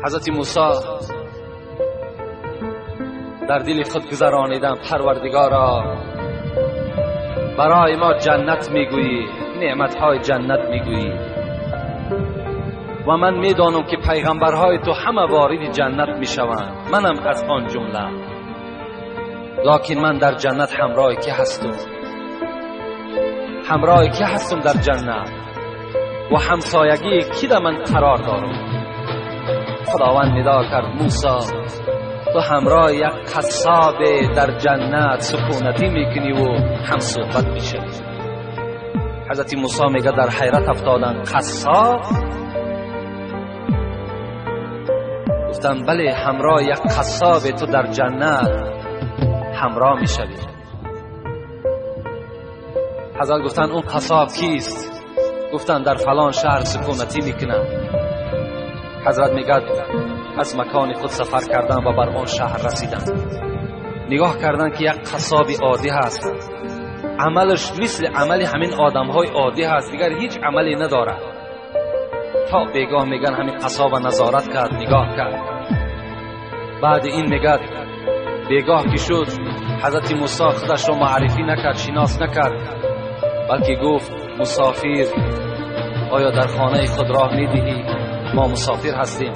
حضرت موسی در دل خود گذرانیدم پروردگارا برای ما جنت میگویی، نعمتهای جنت میگویی و من میدانم که پیغمبرهای تو همه وارد جنت میشوند، منم از آن جمله. لکن من در جنت همراه کی هستم؟ همراه کی هستم در جنت و همسایگی کی در من قرار دارم؟ خداوند ندا کرد موسی تو همراه یک قصاب در جنت سکونتی میکنی و هم صحبت میشه. حضرت موسی میگه در حیرت افتادن قصاب؟ گفتن بله همراه یک قصاب تو در جنت همراه میشوی. حضرت گفتن اون قصاب کیست؟ گفتن در فلان شهر سکونتی میکنن. حضرت میگه از مکان خود سفر کردن و بر آن شهر رسیدن. نگاه کردن که یک قصاب عادی هست، عملش مثل عمل همین آدمهای عادی هست، دیگر هیچ عملی نداره. تا بیگاه میگن همین قصاب نظارت کرد، نگاه کرد. بعد این میگه بیگاه که شد حضرت موسی خودش رو معرفی نکرد، شناس نکرد، بلکه گفت مسافر آیا در خانه خود راه میدهی؟ ما مسافر هستیم.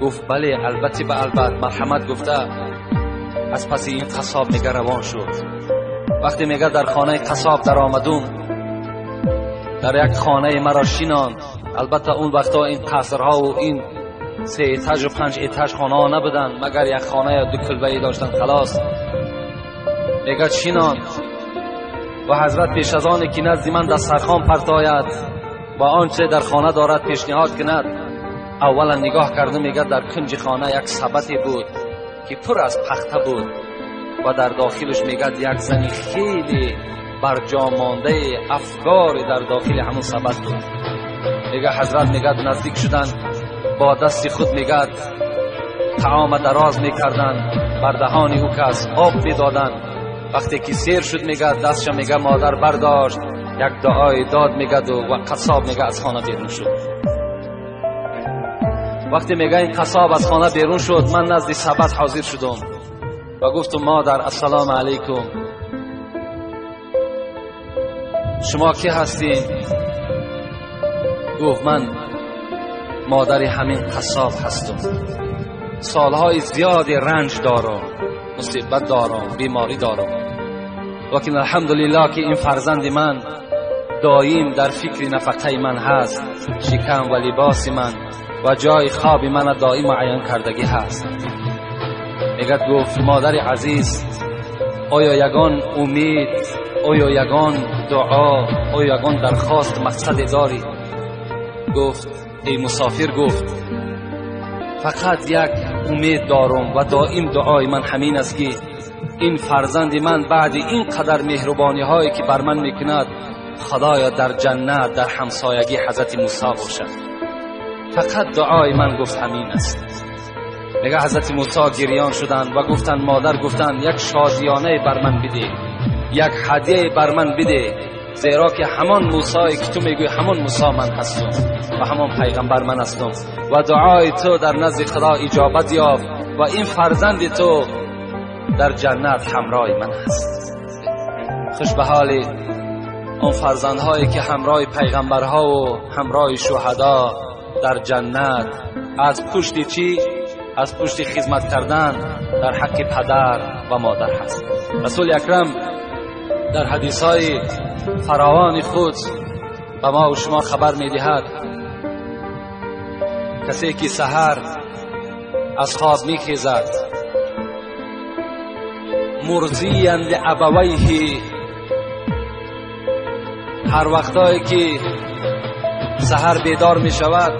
گفت بله البته به البته مرحمت گفته. از پس این قصاب میگه روان شد. وقتی میگه در خانه قصاب در آمدم، در یک خانه مرا شیناند. البته اون وقتا این قصرها و این 3 ایتاژ و 5 ایتاژ خانه ها نبودن، مگر یک خانه یا 2 کلبه‌ای داشتن خلاص. میگه شیناند و حضرت پیش از آن که نزد من دسترخوان پرتاید و آنچه در خانه دارد پیشنهاد کند، اولا نگاه کردم. میگه در کنج خانه یک سبدی بود که پر از پخته بود و در داخلش میگه یک زنی خیلی برجا مانده افگار در داخل همون سبد بود. میگه حضرت میگه نزدیک شدن، با دست خود میگه طعام دراز میکردن، بر دهان او کس آب میدادن. وقتی که سیر شد میگه دستش میگه مادر برداشت، یک دعای داد میگه و قصاب میگه از خانه بیرون شد. وقتی میگه این قصاب از خانه بیرون شد، من نزد سبد حاضر شدم و گفتم مادر السلام علیکم، شما کی هستین؟ گفت من مادر همین قصاب هستم، سالهای زیادی رنج دارم، مصیبت دارم، بیماری دارم، لیکن الحمدلله که این فرزند من دایم در فکر نفقه من هست، شکم و لباس من و جای خواب من دائم عیان کردگی هست. میگه گفت مادر عزیز آیا یگان امید، آیا یگان دعا، آیا یگان درخواست مقصد داری؟ گفت ای مسافر، گفت فقط یک امید دارم و دائم دعای من همین است که این فرزند من بعد این قدر مهربانی هایی که بر من میکند، خدایا در جنت در همسایگی حضرت موسی باشد. فقط دعای من گفت همین است. میگه حضرت موسی گریان شدند و گفتن مادر، گفتن یک شادیانه بر من بده، یک هدیه بر من بده، زیرا که همان موسی که تو میگوی همان موسی من هستم و همان پیغمبر من هستم و دعای تو در نزد خدا اجابت یافت و این فرزند تو در جنت همراه من هست. خوش به حال اون فرزندهایی که همراه پیغمبرها و همراه شهدا در جنت از پشت چی؟ از پشت خدمت کردن در حق پدر و مادر هست. رسول اکرم در حدیثهای فراوان خود به ما و شما خبر میدهد کسی که سحر از خواب میخیزد مرضیا لابویه، هر وقتایی که سحر بیدار می شود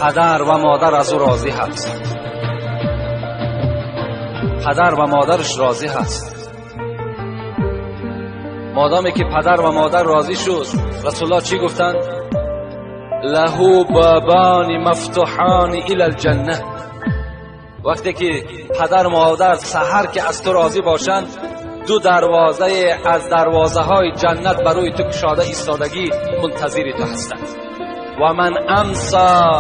پدر و مادر از او راضی هست، پدر و مادرش راضی هست. مادامی که پدر و مادر راضی شد، رسول الله چی گفتن؟ له بابان مفتوحان الی الجنه. وقتی که پدر و مادر سحر که از تو راضی باشند، 2 دروازه از دروازه های جنت برای تو کشاده ایستادگی منتظر تو هستند. و من امسا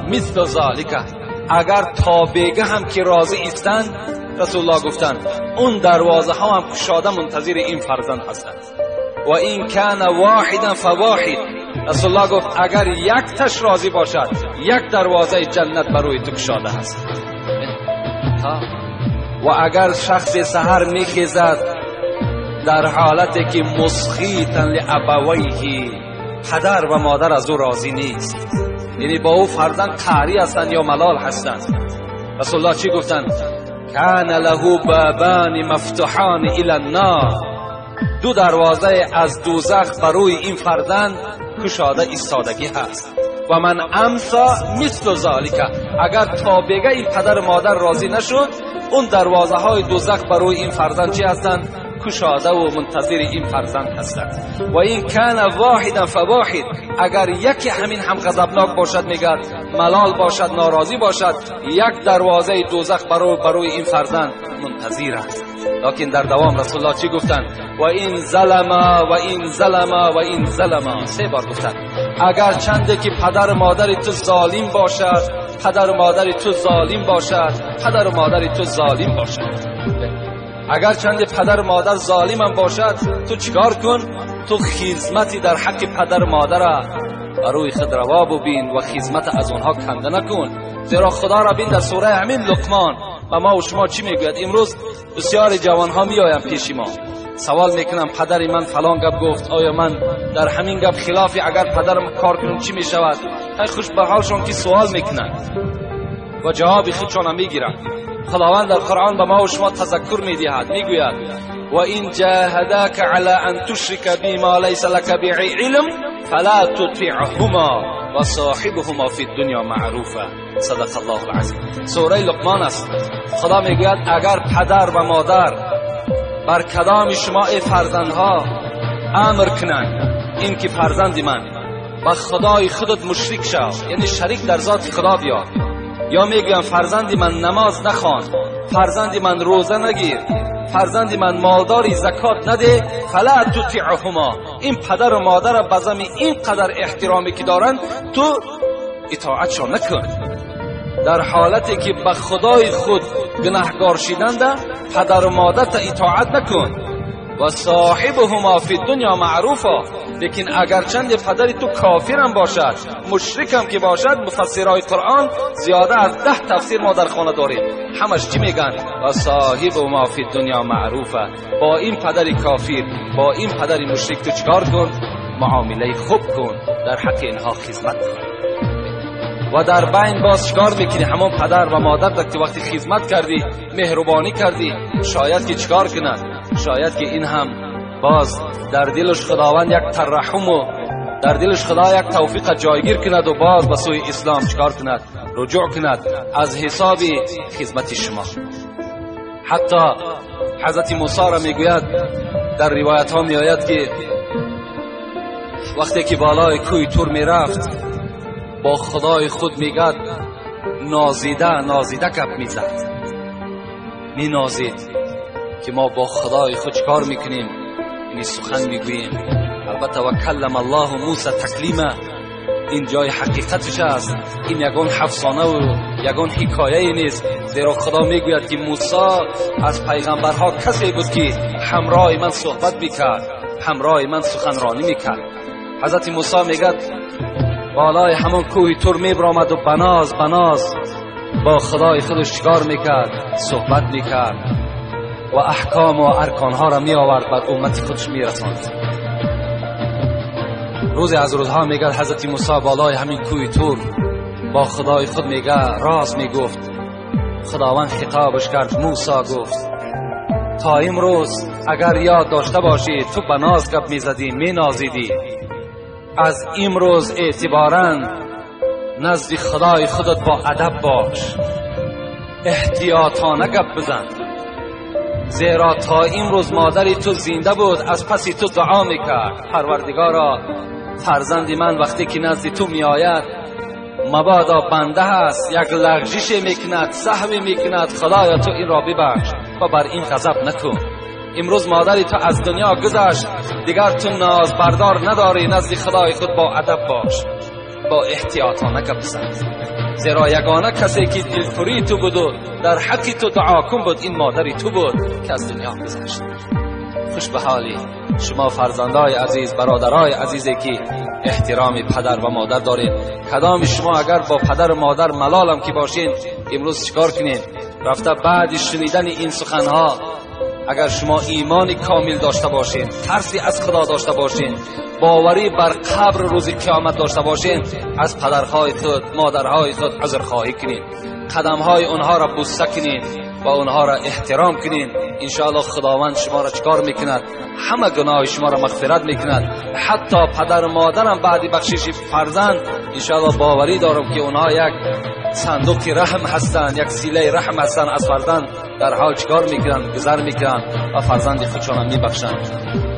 مثل ذالک، اگر تا بیگه هم که راضی ایستند، رسول الله گفتند اون دروازه ها هم کشاده منتظر این فرزند هستند. و این کان واحدا فواحد، رسول الله گفت اگر یک تش راضی باشد، یک دروازه جنت برای تو کشاده هست. و اگر شخص سحر میخیزد در حالتی که مسخیتا لابویه، پدر و مادر از او راضی نیست، یعنی با او فرزند قهری هستند یا ملال هستند، رسول الله چی گفتند؟ کان له بابان مفتوحان الی النار، دو دروازه از دوزخ برای این فرزند کشاده ایستادگی هست. و من امسا مثل ذالک، اگر تا بگه این پدر مادر راضی نشد، اون دروازه های دوزخ برای این فرزند چی هستند؟ کشاده و منتظر این فرزند هستند. و این کان واحدا فواحد، اگر یکی همین هم غضبناک باشد، میگه ملال باشد، ناراضی باشد، یک دروازه دوزخ برای این فرزند منتظر است. لیکن در دوام رسول الله چی گفتند؟ و این ظلم و این ظلم و این ظلم، 3 بار گفتند اگر چنده که پدر مادر تو ظالم باشد، پدر مادر تو ظالم باشد، پدر مادر تو ظالم باشد، اگر چند پدر مادر ظالم هم باشد، تو چیکار کن؟ تو خدمتی در حق پدر مادر برای خود روا ببین و خدمت از اونها کنده نکن. زیرا خدا را بین در سوره همین لقمان و ما و شما چی میگوید؟ امروز بسیار جوان ها میآیند پیش ما، سوال میکنم پدر من فلان گپ گفت، آیا من در همین گپ خلافی اگر پدرم کار کنم چی میشود؟ خوش به حالشون که سوال میکنند و جواب خودشون هم میگیرند. خداوند در قرآن به ما و شما تذکر میدهد، میگوید و این جاهداک علی ان تشرک بی ما لیس لک به علم فلا تطیعهما و صاحبهما فی الدنیا معروفا. صدق الله العظیم. سوره لقمان است. خدا میگوید اگر پدر و مادر بر کدام شما ای فرزندها امر کنند این که فرزند من با خدای خودت مشرک شو، یعنی شریک در ذات خدا بیار، یا میگم فرزندی من نماز نخوان، فرزندی من روزه نگیر، فرزندی من مالداری زکات نده، فلا تطیعهما، این پدر و مادر بزم این قدر احترامی که دارن تو اطاعتشان نکن. در حالتی که به خدای خود گناهکار شدنده، پدر و مادر تا اطاعت نکن. و صاحبهما فی الدنیا معروفا، لیکن اگرچند پدر تو کافرم باشد، مشرکم که باشد، مفسرای قرآن زیاده از 10 تفسیر ما در خانه داریم، همش چی میگن؟ و صاحبهما فی الدنیا معروفا، با این پدر کافر، با این پدر مشرک تو چکار کن؟ معامله خوب کن، در حق اینها خدمت کن. و در بین باز چکار میکنی؟ همون پدر و مادر که وقتی خدمت کردی، مهربانی کردی، شاید که چکار کند؟ شاید که این هم باز در دلش خداوند یک ترحم و در دلش خدا یک توفیق جایگیر کند و باز به سوی اسلام چکار کند؟ رجوع کند از حساب خدمت شما. حتی حضرت موسی را میگوید در روایت ها میآید که وقتی که بالای کوه تور میرفت، با خدای خود میگد نازیده گپ میزد، می نازید که ما با خدای خود کار میکنیم، یعنی سخن میگوییم. البته و کلم الله موسی تکلیما، این جای حقیقتش است، این یگان افسانه و یگان حکایه نیست، زیرا خدا میگوید که موسی از پیغمبرها کسی بود که همراه من صحبت میکرد، همراه من سخنرانی میکرد. حضرت موسی میگد بالای همون کوه تور میبرامد و بناز با خدای خودش چیکار میکرد؟ صحبت میکرد و احکام و ارکانها را می آورد بر امت خودش می رساند. روزی از روزها میگه حضرت موسی بالای همین کوه تور با خدای خود میگه راز میگفت. خداوند خطابش کرد، موسی گفت تا امروز اگر یاد داشته باشی تو بناز گپ میزدی، می نازیدی، از امروز اعتباراً نزد خدای خودت با ادب باش، احتیاطانه گپ بزن، زیرا تا امروز مادری تو زنده بود، از پسی تو دعا میکرد پروردگارا فرزندی من وقتی که نزد تو میآید مبادا بنده هست، یک لغزش میکند، سهو میکند، خدایا تو این را ببخش و بر این غضب نکن. امروز مادری تو از دنیا گذشت، دیگر تو ناز بردار نداری، نزد خدای خود با ادب باش. با احتیاطانه گپ بزن، زیرا یگانه کسی که دلخوری تو بود و در حق تو دعا کن بود این مادری تو بود که از دنیا گذشت. خوش به حالی شما فرزندای عزیز، برادرای عزیزی که احترام پدر و مادر دارین. کدام شما اگر با پدر و مادر ملالم که باشین امروز چیکار کنین؟ رفته بعد شنیدن این سخنها اگر شما ایمان کامل داشته باشین، ترسی از خدا داشته باشین، باوری بر قبر روز قیامت داشته باشین، از پدرهای خود مادرهای خود عذرخواهی کنین، قدمهای اونها را بوسه کنین و اونها را احترام کنین. انشاءالله خداوند شما را چکار میکند؟ همه گناه شما را مغفرت میکند. حتی پدر و مادرم بعد بخشش فرزند انشاءالله باوری دارم که اونها یک صندوق رحم هستند، یک سیله رحم هستند، از فرزند در حال چکار میکنند؟ گذر میکنند و فرزند خودشان میبخشند.